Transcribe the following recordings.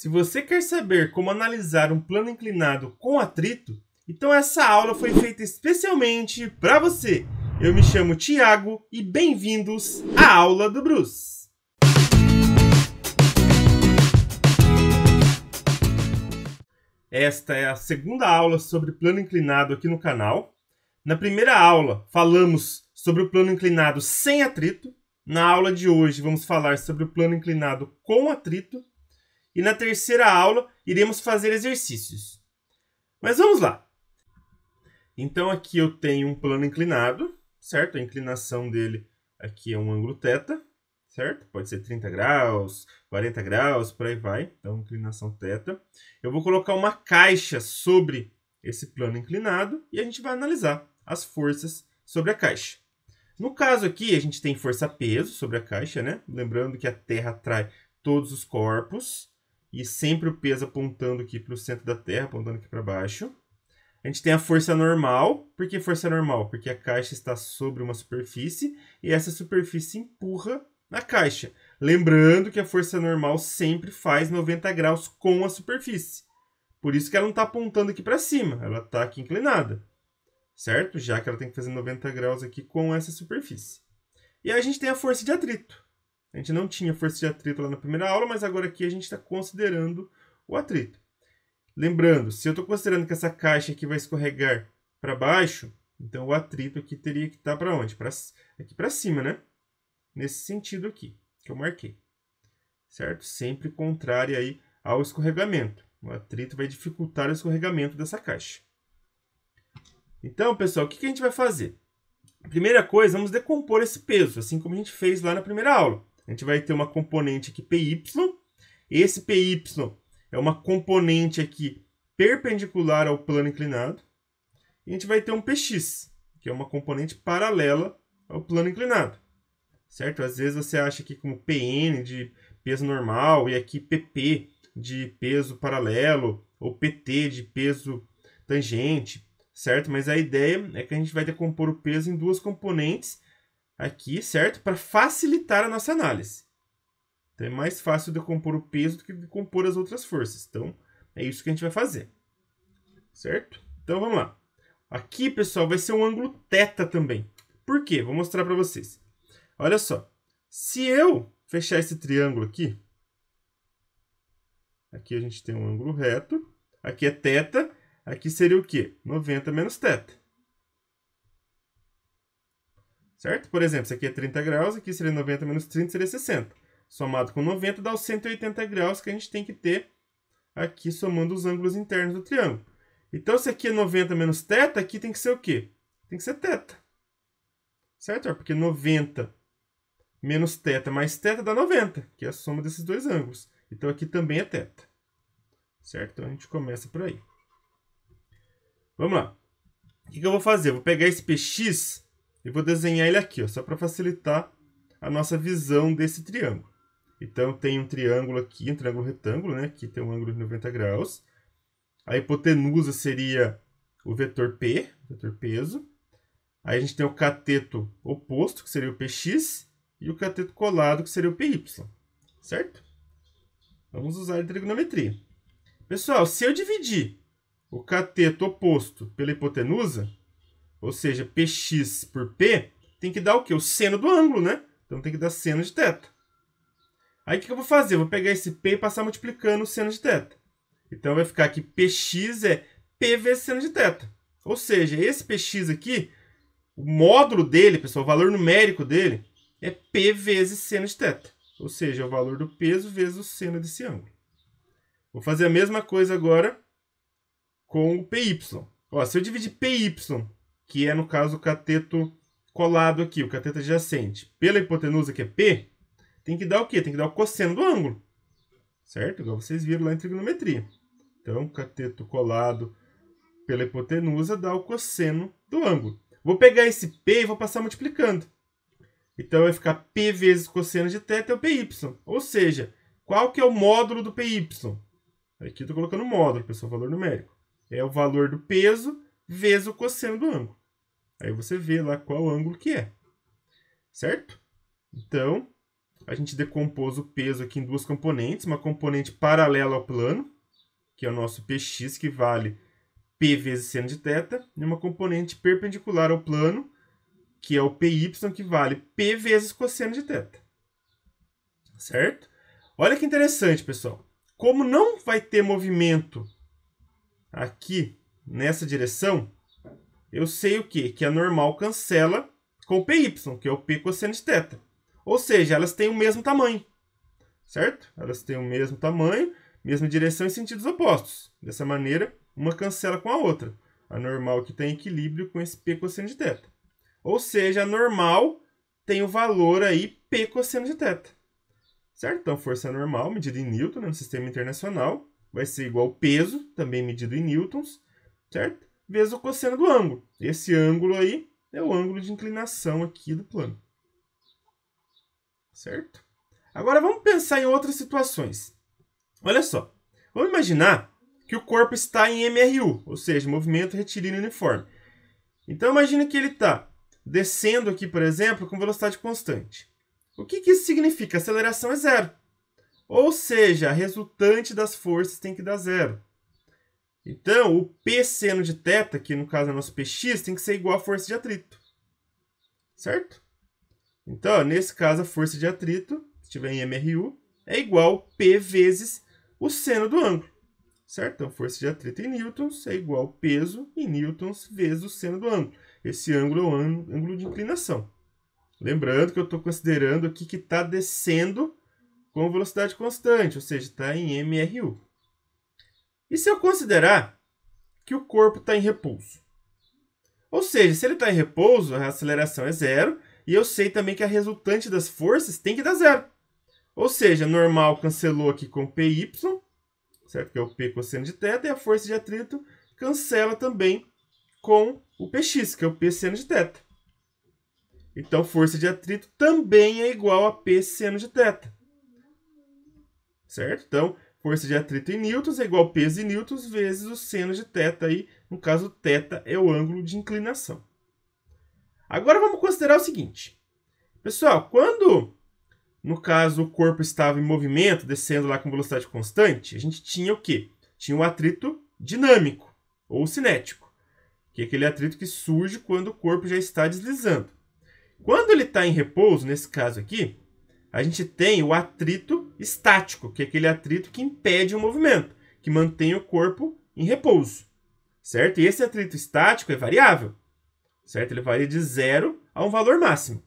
Se você quer saber como analisar um plano inclinado com atrito, então essa aula foi feita especialmente para você. Eu me chamo Thiago e bem-vindos à aula do Bruce. Esta é a segunda aula sobre plano inclinado aqui no canal. Na primeira aula, falamos sobre o plano inclinado sem atrito. Na aula de hoje, vamos falar sobre o plano inclinado com atrito. E na terceira aula, iremos fazer exercícios. Mas vamos lá. Então, aqui eu tenho um plano inclinado, certo? A inclinação dele aqui é um ângulo θ, certo? Pode ser 30 graus, 40 graus, por aí vai. Então, inclinação θ. Eu vou colocar uma caixa sobre esse plano inclinado e a gente vai analisar as forças sobre a caixa. No caso aqui, a gente tem força-peso sobre a caixa, né? Lembrando que a Terra atrai todos os corpos. E sempre o peso apontando aqui para o centro da Terra, apontando aqui para baixo. A gente tem a força normal. Por que força normal? Porque a caixa está sobre uma superfície e essa superfície empurra a caixa. Lembrando que a força normal sempre faz 90 graus com a superfície. Por isso que ela não está apontando aqui para cima, ela está aqui inclinada. Certo? Já que ela tem que fazer 90 graus aqui com essa superfície. E aí a gente tem a força de atrito. A gente não tinha força de atrito lá na primeira aula, mas agora aqui a gente está considerando o atrito. Lembrando, se eu estou considerando que essa caixa aqui vai escorregar para baixo, então o atrito aqui teria que estar para onde? Aqui para cima, né? Nesse sentido aqui, que eu marquei. Certo? Sempre contrário aí ao escorregamento. O atrito vai dificultar o escorregamento dessa caixa. Então, pessoal, o que a gente vai fazer? Primeira coisa, vamos decompor esse peso, assim como a gente fez lá na primeira aula. A gente vai ter uma componente aqui PY. Esse PY é uma componente aqui perpendicular ao plano inclinado. E a gente vai ter um PX, que é uma componente paralela ao plano inclinado. Certo? Às vezes você acha aqui como PN de peso normal e aqui PP de peso paralelo ou PT de peso tangente. Certo? Mas a ideia é que a gente vai decompor o peso em duas componentes aqui, certo? Para facilitar a nossa análise. Então é mais fácil decompor o peso do que decompor as outras forças. Então é isso que a gente vai fazer. Certo? Então vamos lá. Aqui, pessoal, vai ser um ângulo θ também. Por quê? Vou mostrar para vocês. Olha só. Se eu fechar esse triângulo aqui, aqui a gente tem um ângulo reto, aqui é θ, aqui seria o quê? 90 menos θ. Certo? Por exemplo, isso aqui é 30 graus, aqui seria 90 menos 30, seria 60. Somado com 90 dá os 180 graus que a gente tem que ter aqui somando os ângulos internos do triângulo. Então, se aqui é 90 menos θ, aqui tem que ser o quê? Tem que ser θ. Certo? Porque 90 menos θ mais θ dá 90, que é a soma desses dois ângulos. Então, aqui também é θ. Certo? Então, a gente começa por aí. Vamos lá. O que eu vou fazer? Eu vou pegar esse PX e vou desenhar ele aqui, ó, só para facilitar a nossa visão desse triângulo. Então, tem um triângulo aqui, um triângulo retângulo, né? Aqui tem um ângulo de 90 graus. A hipotenusa seria o vetor P, vetor peso. Aí a gente tem o cateto oposto, que seria o PX, e o cateto colado, que seria o PY. Certo? Vamos usar a trigonometria. Pessoal, se eu dividir o cateto oposto pela hipotenusa, ou seja, PX por P, tem que dar o quê? O seno do ângulo, né? Então tem que dar seno de θ. Aí o que eu vou fazer? Eu vou pegar esse P e passar multiplicando o seno de θ. Então vai ficar que PX é P vezes seno de θ. Ou seja, esse PX aqui, o módulo dele, pessoal, o valor numérico dele, é P vezes seno de θ. Ou seja, é o valor do peso vezes o seno desse ângulo. Vou fazer a mesma coisa agora com o PY. Ó, se eu dividir PY, que é, no caso, o cateto colado aqui, o cateto adjacente, pela hipotenusa, que é P, tem que dar o quê? Tem que dar o cosseno do ângulo. Certo? Igual vocês viram lá em trigonometria. Então, cateto colado pela hipotenusa dá o cosseno do ângulo. Vou pegar esse P e vou passar multiplicando. Então, vai ficar P vezes cosseno de θ é o PY. Ou seja, qual que é o módulo do PY? Aqui eu estou colocando módulo, pessoal, valor numérico. É o valor do peso vezes o cosseno do ângulo. Aí você vê lá qual ângulo que é. Certo? Então, a gente decompôs o peso aqui em duas componentes. Uma componente paralela ao plano, que é o nosso Px, que vale P vezes seno de θ. E uma componente perpendicular ao plano, que é o Py, que vale P vezes cosseno de θ. Certo? Olha que interessante, pessoal. Como não vai ter movimento aqui nessa direção, eu sei o quê? Que a normal cancela com o Py, que é o P cosseno de θ. Ou seja, elas têm o mesmo tamanho. Certo? Elas têm o mesmo tamanho, mesma direção em sentidos opostos. Dessa maneira, uma cancela com a outra. A normal que tem equilíbrio com esse P cosseno de θ. Ou seja, a normal tem o valor aí P cosseno de θ. Certo? Então, força normal, medida em Newton, né, no sistema internacional, vai ser igual ao peso, também medido em newtons, certo? Vezes o cosseno do ângulo. Esse ângulo aí é o ângulo de inclinação aqui do plano. Certo? Agora vamos pensar em outras situações. Olha só. Vamos imaginar que o corpo está em MRU, ou seja, movimento retilíneo uniforme. Então imagine que ele está descendo aqui, por exemplo, com velocidade constante. O que isso significa? A aceleração é zero. Ou seja, a resultante das forças tem que dar zero. Então, o P seno de θ, que no caso é nosso Px, tem que ser igual à força de atrito. Certo? Então, nesse caso, a força de atrito, se estiver em MRU, é igual a P vezes o seno do ângulo. Certo? Então, força de atrito em newtons é igual ao peso em newtons vezes o seno do ângulo. Esse ângulo é o ângulo de inclinação. Lembrando que eu estou considerando aqui que está descendo com velocidade constante, ou seja, está em MRU. E se eu considerar que o corpo está em repouso? Ou seja, se ele está em repouso, a aceleração é zero, e eu sei também que a resultante das forças tem que dar zero. Ou seja, normal cancelou aqui com Py, certo? Que é o P cosseno de θ, e a força de atrito cancela também com o Px, que é o P seno de θ. Então, força de atrito também é igual a P seno de θ. Certo? Então, força de atrito em newtons é igual a peso em newtons vezes o seno de θ. Aí, no caso, θ é o ângulo de inclinação. Agora, vamos considerar o seguinte. Pessoal, quando, no caso, o corpo estava em movimento, descendo lá com velocidade constante, a gente tinha o quê? Tinha um atrito dinâmico, ou cinético, que é aquele atrito que surge quando o corpo já está deslizando. Quando ele está em repouso, nesse caso aqui, a gente tem o atrito estático, que é aquele atrito que impede o movimento, que mantém o corpo em repouso. Certo? E esse atrito estático é variável. Certo? Ele varia de 0 a um valor máximo.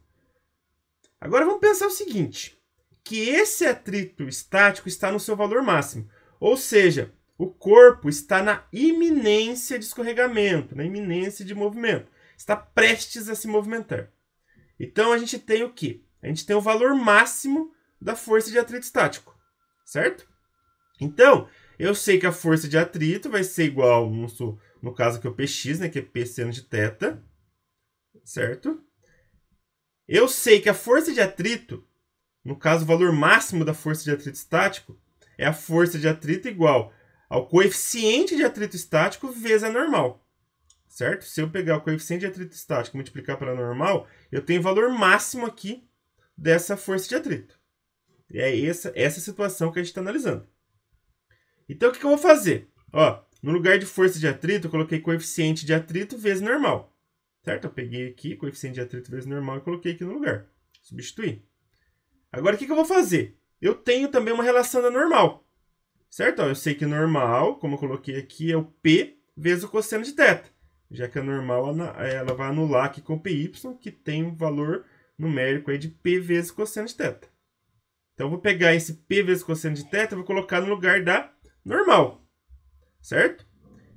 Agora vamos pensar o seguinte, que esse atrito estático está no seu valor máximo. Ou seja, o corpo está na iminência de escorregamento, na iminência de movimento. Está prestes a se movimentar. Então, a gente tem o quê? A gente tem o valor máximo da força de atrito estático, certo? Então, eu sei que a força de atrito vai ser igual, no caso aqui, o Px, né, que é P seno de θ, certo? Eu sei que a força de atrito, no caso, o valor máximo da força de atrito estático, é a força de atrito igual ao coeficiente de atrito estático vezes a normal. Certo? Se eu pegar o coeficiente de atrito estático e multiplicar pela normal, eu tenho o valor máximo aqui dessa força de atrito. E é essa situação que a gente está analisando. Então, o que eu vou fazer? Ó, no lugar de força de atrito, eu coloquei coeficiente de atrito vezes normal. Certo? Eu peguei aqui coeficiente de atrito vezes normal e coloquei aqui no lugar. Substituir. Agora, o que eu vou fazer? Eu tenho também uma relação da normal. Certo? Ó, eu sei que normal, como eu coloquei aqui, é o P vezes o cosseno de θ. Já que a normal ela vai anular aqui com o Py, que tem um valor numérico aí de P vezes cosseno de θ. Então, eu vou pegar esse P vezes cosseno de θ e vou colocar no lugar da normal. Certo?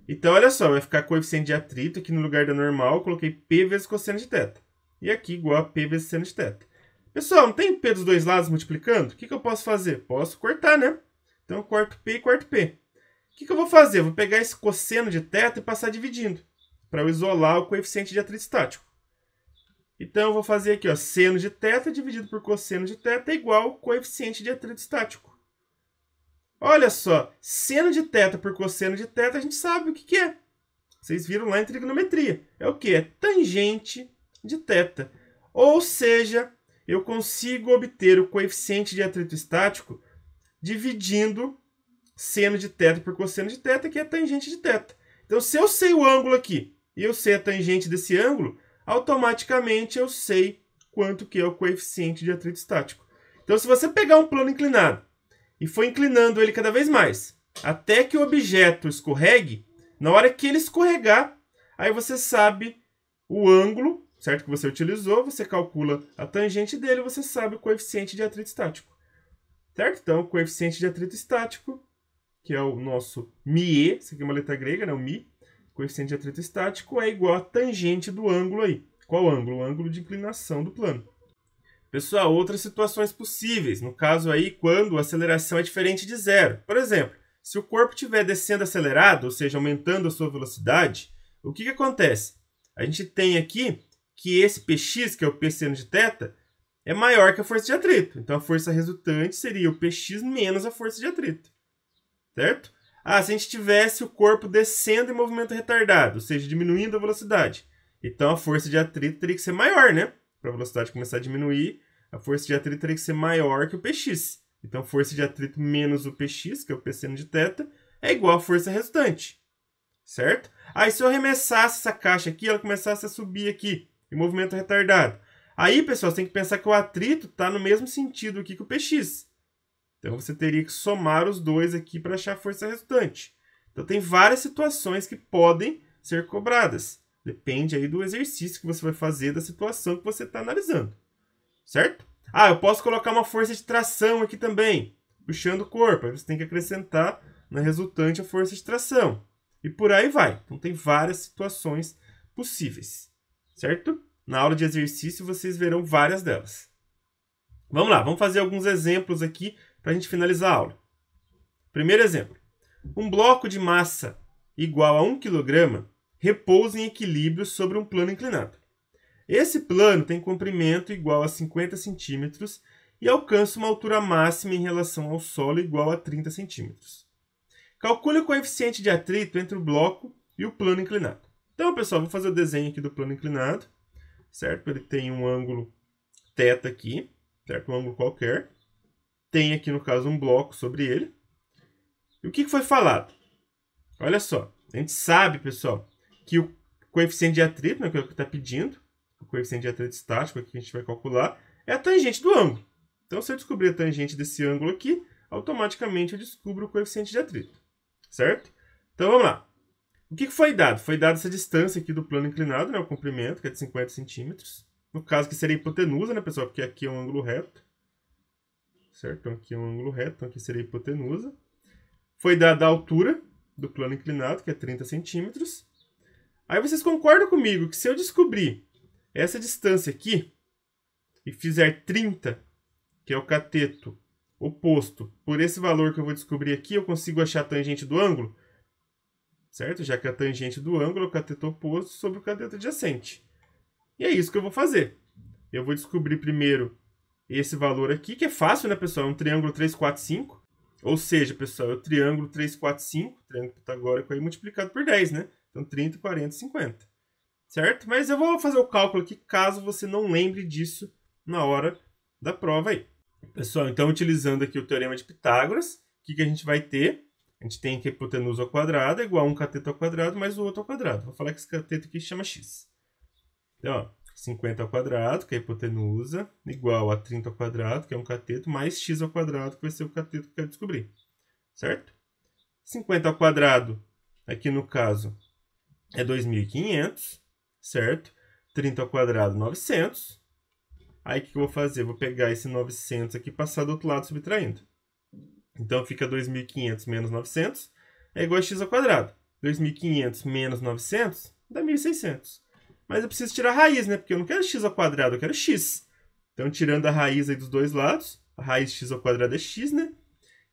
Então, olha só, vai ficar coeficiente de atrito aqui no lugar da normal, eu coloquei P vezes cosseno de θ. E aqui igual a P vezes seno de θ. Pessoal, não tem P dos dois lados multiplicando? O que eu posso fazer? Posso cortar, né? Então, eu corto P e corto P. O que eu vou fazer? Eu vou pegar esse cosseno de θ e passar dividindo, para eu isolar o coeficiente de atrito estático. Então, eu vou fazer aqui, ó, seno de θ dividido por cosseno de θ é igual ao coeficiente de atrito estático. Olha só, seno de θ por cosseno de θ, a gente sabe o que é. Vocês viram lá em trigonometria. É o que? É tangente de θ. Ou seja, eu consigo obter o coeficiente de atrito estático dividindo seno de θ por cosseno de θ, que é a tangente de θ. Então, se eu sei o ângulo aqui e eu sei a tangente desse ângulo, automaticamente eu sei quanto que é o coeficiente de atrito estático. Então, se você pegar um plano inclinado e for inclinando ele cada vez mais, até que o objeto escorregue, na hora que ele escorregar, aí você sabe o ângulo, certo, que você utilizou, você calcula a tangente dele, você sabe o coeficiente de atrito estático. Certo? Então, o coeficiente de atrito estático, que é o nosso μe, isso aqui é uma letra grega, né? O μ, coeficiente de atrito estático é igual a tangente do ângulo aí. Qual ângulo? O ângulo de inclinação do plano. Pessoal, outras situações possíveis. No caso aí, quando a aceleração é diferente de zero. Por exemplo, se o corpo estiver descendo acelerado, ou seja, aumentando a sua velocidade, o que acontece? A gente tem aqui que esse px, que é o p seno de θ, é maior que a força de atrito. Então, a força resultante seria o px menos a força de atrito. Certo? Ah, se a gente tivesse o corpo descendo em movimento retardado, ou seja, diminuindo a velocidade, então a força de atrito teria que ser maior, né? Para a velocidade começar a diminuir, a força de atrito teria que ser maior que o px. Então, força de atrito menos o px, que é o p seno de θ, é igual à força resultante. Certo? Aí, se eu arremessasse essa caixa aqui, ela começasse a subir aqui, em movimento retardado. Aí, pessoal, você tem que pensar que o atrito está no mesmo sentido aqui que o px. Então, você teria que somar os dois aqui para achar a força resultante. Então, tem várias situações que podem ser cobradas. Depende aí do exercício que você vai fazer, da situação que você está analisando. Certo? Ah, eu posso colocar uma força de tração aqui também, puxando o corpo. Aí você tem que acrescentar na resultante a força de tração. E por aí vai. Então, tem várias situações possíveis. Certo? Na aula de exercício, vocês verão várias delas. Vamos lá, vamos fazer alguns exemplos aqui para a gente finalizar a aula. Primeiro exemplo. Um bloco de massa igual a 1 kg repousa em equilíbrio sobre um plano inclinado. Esse plano tem comprimento igual a 50 cm e alcança uma altura máxima em relação ao solo igual a 30 cm. Calcule o coeficiente de atrito entre o bloco e o plano inclinado. Então, pessoal, vou fazer o desenho aqui do plano inclinado. Certo? Ele tem um ângulo θ aqui, certo? Um ângulo qualquer. Tem aqui, no caso, um bloco sobre ele. E o que foi falado? Olha só, a gente sabe, pessoal, que o coeficiente de atrito, né, que é o que está pedindo, o coeficiente de atrito estático aqui que a gente vai calcular, é a tangente do ângulo. Então, se eu descobrir a tangente desse ângulo aqui, automaticamente eu descubro o coeficiente de atrito. Certo? Então, vamos lá. O que foi dado? Foi dada essa distância aqui do plano inclinado, né, o comprimento, que é de 50 centímetros. No caso, que seria a hipotenusa, né, pessoal? Porque aqui é um ângulo reto. Certo? Então, aqui é um ângulo reto, então aqui seria a hipotenusa. Foi dada a altura do plano inclinado, que é 30 centímetros. Aí vocês concordam comigo que se eu descobrir essa distância aqui e fizer 30, que é o cateto oposto, por esse valor que eu vou descobrir aqui, eu consigo achar a tangente do ângulo? Certo? Já que a tangente do ângulo é o cateto oposto sobre o cateto adjacente. E é isso que eu vou fazer. Eu vou descobrir primeiro esse valor aqui, que é fácil, né, pessoal? É um triângulo 3, 4, 5. Ou seja, pessoal, é o triângulo 3, 4, 5, triângulo pitagórico aí multiplicado por 10, né? Então, 30, 40, 50. Certo? Mas eu vou fazer o cálculo aqui, caso você não lembre disso na hora da prova aí. Pessoal, então, utilizando aqui o teorema de Pitágoras, o que a gente vai ter? A gente tem que a hipotenusa ao quadrado é igual a um cateto ao quadrado mais o outro ao quadrado. Vou falar que esse cateto aqui chama x. Então, ó, 50 ao quadrado, que é a hipotenusa, igual a 30 ao quadrado, que é um cateto, mais x ao quadrado, que vai ser o cateto que eu quero descobrir. Certo? 50 ao quadrado, aqui no caso, é 2.500, certo? 30 ao quadrado, 900. Aí, o que eu vou fazer? Vou pegar esse 900 aqui e passar do outro lado subtraindo. Então, fica 2.500 menos 900 é igual a x ao quadrado. 2.500 menos 900 dá 1.600. Mas eu preciso tirar a raiz, né? Porque eu não quero x ao quadrado, eu quero x. Então, tirando a raiz aí dos dois lados, a raiz de x ao quadrado é x, né?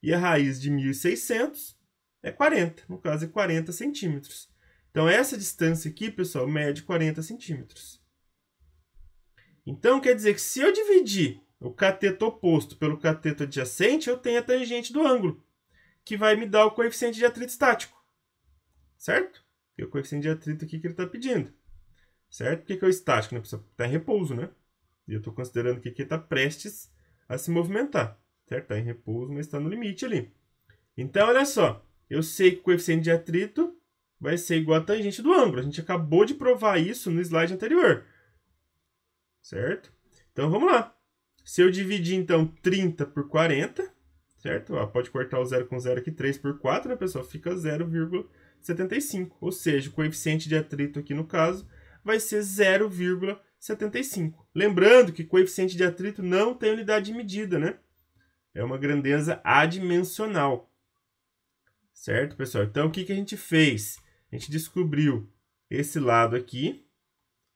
E a raiz de 1.600 é 40. No caso, é 40 centímetros. Então, essa distância aqui, pessoal, mede 40 centímetros. Então, quer dizer que se eu dividir o cateto oposto pelo cateto adjacente, eu tenho a tangente do ângulo, que vai me dar o coeficiente de atrito estático. Certo? É o coeficiente de atrito aqui que ele está pedindo. Certo? Por que é o estático, né, pessoal? Está em repouso, né? E eu estou considerando que aqui está prestes a se movimentar, certo? Está em repouso, mas está no limite ali. Então, olha só, eu sei que o coeficiente de atrito vai ser igual a tangente do ângulo. A gente acabou de provar isso no slide anterior, certo? Então, vamos lá. Se eu dividir, então, 30 por 40, certo? Ó, pode cortar o 0 com 0 aqui, 3 por 4, né, pessoal? Fica 0,75. Ou seja, o coeficiente de atrito aqui, no caso, vai ser 0,75. Lembrando que coeficiente de atrito não tem unidade de medida, né? É uma grandeza adimensional. Certo, pessoal? Então, o que a gente fez? A gente descobriu esse lado aqui.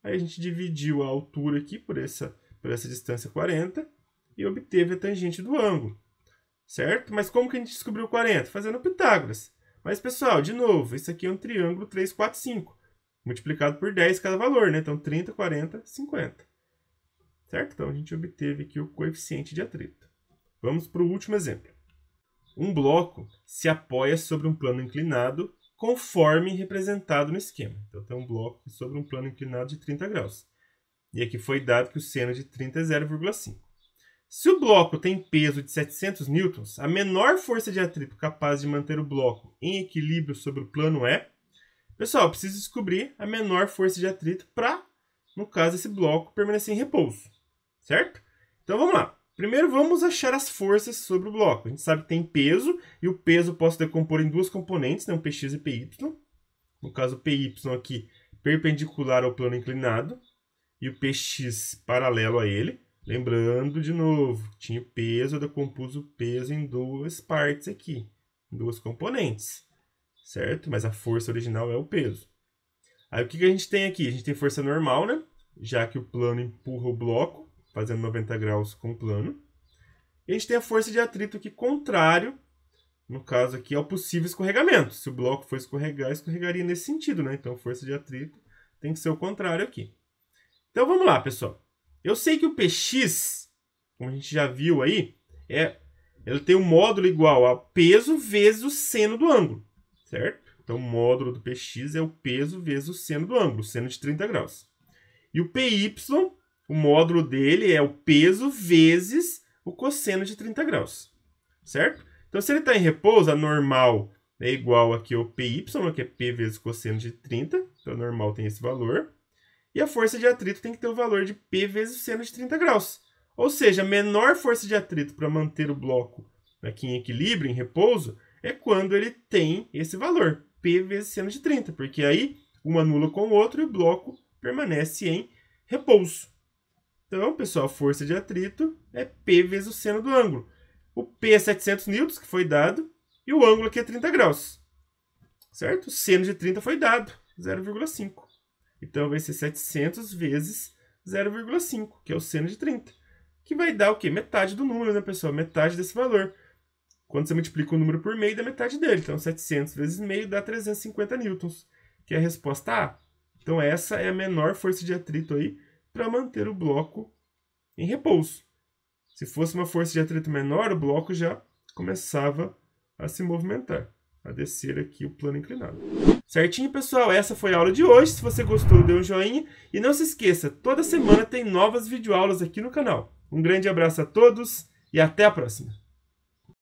Aí a gente dividiu a altura aqui por essa distância 40 e obteve a tangente do ângulo. Certo? Mas como que a gente descobriu 40? Fazendo Pitágoras. Mas, pessoal, de novo, isso aqui é um triângulo 3, 4, 5. Multiplicado por 10 cada valor, né? Então, 30, 40, 50. Certo? Então, a gente obteve aqui o coeficiente de atrito. Vamos para o último exemplo. Um bloco se apoia sobre um plano inclinado conforme representado no esquema. Então, tem um bloco sobre um plano inclinado de 30 graus. E aqui foi dado que o seno de 30 é 0,5. Se o bloco tem peso de 700 newtons, a menor força de atrito capaz de manter o bloco em equilíbrio sobre o plano é... Pessoal, eu preciso descobrir a menor força de atrito para, no caso, esse bloco permanecer em repouso. Certo? Então, vamos lá. Primeiro, vamos achar as forças sobre o bloco. A gente sabe que tem peso, e o peso eu posso decompor em duas componentes, né? Um Px e Py. No caso, o Py aqui perpendicular ao plano inclinado, e o Px paralelo a ele. Lembrando, de novo, tinha o peso, eu decompus o peso em duas partes aqui, em duas componentes, certo? Mas a força original é o peso. Aí, o que a gente tem aqui? A gente tem força normal, né? Já que o plano empurra o bloco, fazendo 90 graus com o plano. E a gente tem a força de atrito aqui contrário, no caso aqui, ao possível escorregamento. Se o bloco for escorregar, escorregaria nesse sentido, né? Então, força de atrito tem que ser o contrário aqui. Então, vamos lá, pessoal. Eu sei que o Px, como a gente já viu aí, ele tem um módulo igual ao peso vezes o seno do ângulo, certo? Então, o módulo do Px é o peso vezes o seno do ângulo, o seno de 30 graus. E o Py... O módulo dele é o peso vezes o cosseno de 30 graus, certo? Então, se ele está em repouso, a normal é igual aqui ao Py, que é P vezes cosseno de 30. Então, a normal tem esse valor. E a força de atrito tem que ter o valor de P vezes o seno de 30 graus. Ou seja, a menor força de atrito para manter o bloco aqui em equilíbrio, em repouso, é quando ele tem esse valor, P vezes seno de 30. Porque aí, um anula com o outro e o bloco permanece em repouso. Então, pessoal, a força de atrito é P vezes o seno do ângulo. O P é 700 newtons, que foi dado, e o ângulo aqui é 30 graus. Certo? O seno de 30 foi dado, 0,5. Então, vai ser 700 vezes 0,5, que é o seno de 30. Que vai dar o quê? Metade do número, né, pessoal? Metade desse valor. Quando você multiplica o número por meio, dá metade dele. Então, 700 vezes meio dá 350 newtons, que é a resposta A. Então, essa é a menor força de atrito aí, para manter o bloco em repouso. Se fosse uma força de atrito menor, o bloco já começava a se movimentar, a descer aqui o plano inclinado. Certinho, pessoal? Essa foi a aula de hoje. Se você gostou, dê um joinha. E não se esqueça, toda semana tem novas videoaulas aqui no canal. Um grande abraço a todos e até a próxima!